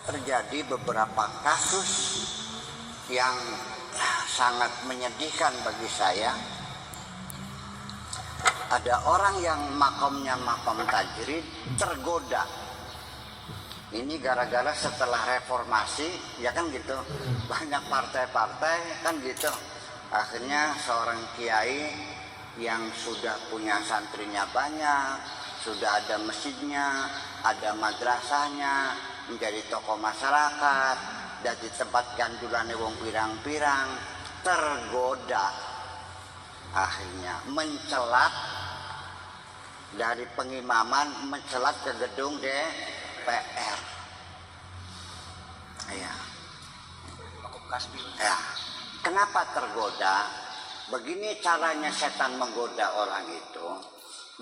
Terjadi beberapa kasus yang sangat menyedihkan bagi saya. Ada orang yang makomnya makom tajrid tergoda. Ini gara-gara setelah reformasi, ya kan gitu. Banyak partai-partai kan gitu. Akhirnya seorang kiai yang sudah punya santrinya banyak, sudah ada masjidnya, ada madrasahnya, menjadi tokoh masyarakat, jadi tempat gandulan wong pirang-pirang, tergoda akhirnya mencelat dari pengimaman, mencelat ke gedung DPR. Ya. Ya. Kenapa tergoda? Begini caranya setan menggoda orang itu.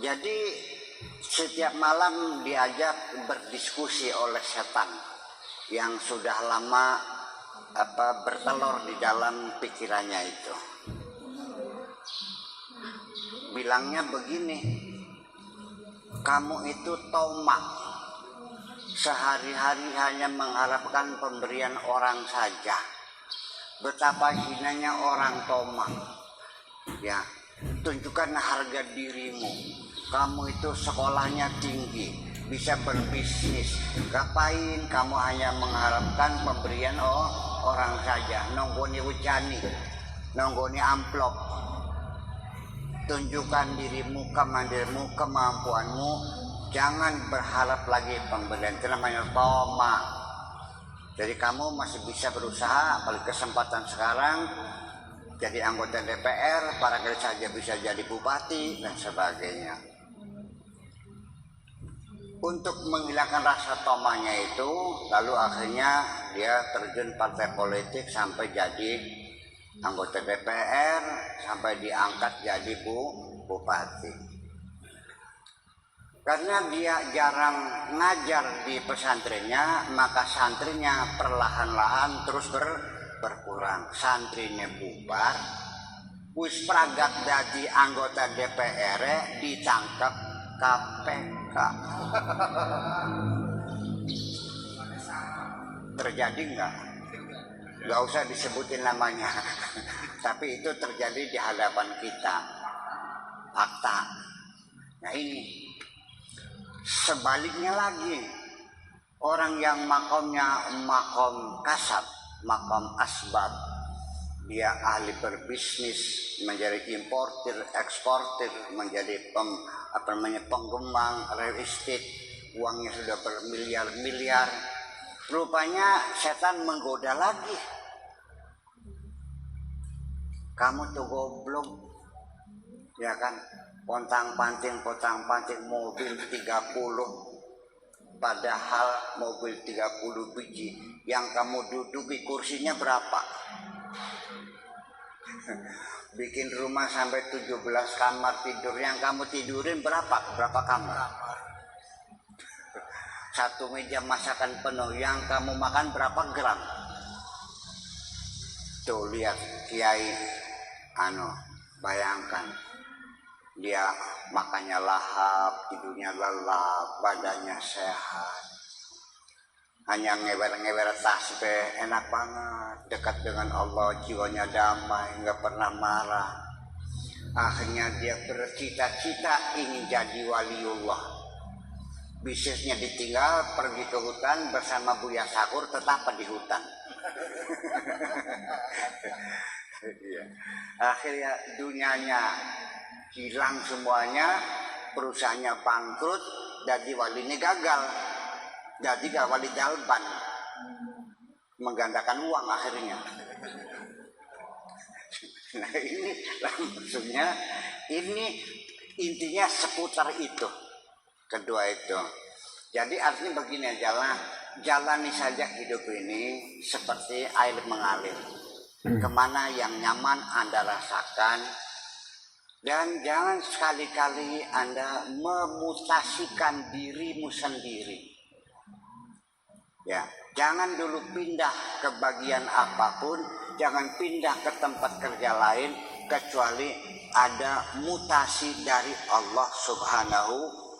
Jadi setiap malam diajak berdiskusi oleh setan yang sudah lama bertelur di dalam pikirannya itu. Bilangnya begini, kamu itu tomak, sehari-hari hanya mengharapkan pemberian orang saja. Betapa hinanya orang tomak. Ya, tunjukkan harga dirimu. Kamu itu sekolahnya tinggi, bisa berbisnis. Ngapain kamu hanya mengharapkan pemberian orang saja? Nonggoni ucani, nonggoni amplop. Tunjukkan dirimu, kemampuanmu. Jangan berharap lagi pemberian. Itu namanya tomak. Jadi kamu masih bisa berusaha, pada kesempatan sekarang jadi anggota DPR, barangkali saja bisa jadi bupati dan sebagainya. Untuk menghilangkan rasa tomahnya itu, lalu akhirnya dia terjun partai politik sampai jadi anggota DPR, sampai diangkat jadi bupati. Karena dia jarang ngajar di pesantrennya, maka santrinya perlahan-lahan terus berkurang. Santrinya bubar, wis pragat jadi anggota DPR ditangkap KPK. Terjadi enggak? Enggak usah disebutin namanya. Tapi itu terjadi di hadapan kita. Fakta. Nah ini. Sebaliknya lagi, orang yang makomnya makom kasab, makom asbab, dia ahli berbisnis, menjadi importir, eksportir, menjadi penggembang real estate, uangnya sudah bermiliar-miliar. Rupanya setan menggoda lagi. Kamu tuh goblok, ya kan? Pontang-panting mobil 30, padahal mobil 30 biji yang kamu duduki kursinya berapa? Bikin rumah sampai 17 kamar tidur, yang kamu tidurin berapa kamar? Satu meja masakan penuh, yang kamu makan berapa gram? Tuh lihat kiai, bayangkan. Dia makannya lahap, tidurnya lelap, badannya sehat. Hanya ngewer-ngewer tasbih, enak banget. Dekat dengan Allah, jiwanya damai, nggak pernah marah. Akhirnya dia bercita-cita ingin jadi waliullah. Bisnisnya ditinggal, pergi ke hutan bersama Buya Sakur, tetap di hutan. Akhirnya dunianya hilang semuanya, perusahaannya bangkrut, jadi walinya gagal, jadi gak wali dalban, menggandakan uang akhirnya. Nah ini maksudnya, ini intinya seputar itu, kedua itu. Jadi artinya begini aja, jalani saja hidup ini seperti air mengalir. Kemana yang nyaman Anda rasakan. Dan jangan sekali-kali Anda memutasikan dirimu sendiri. Ya, jangan dulu pindah ke bagian apapun, jangan pindah ke tempat kerja lain kecuali ada mutasi dari Allah Subhanahu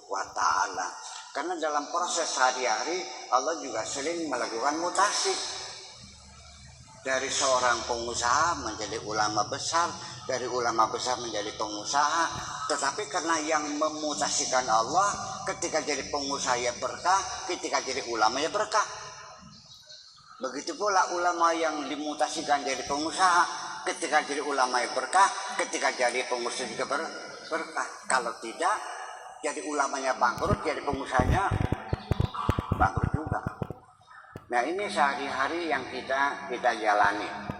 wa ta'ala. Karena dalam proses sehari-hari Allah juga sering melakukan mutasi. Dari seorang pengusaha menjadi ulama besar, dari ulama besar menjadi pengusaha. Tetapi karena yang memutasikan Allah, ketika jadi pengusaha ya berkah, ketika jadi ulama ya berkah. Begitu pula ulama yang dimutasikan jadi pengusaha, ketika jadi ulama ya berkah, ketika jadi pengusaha juga berkah. Kalau tidak, jadi ulamanya bangkrut, jadi pengusahanya bangkrut juga. Nah ini sehari-hari yang kita jalani.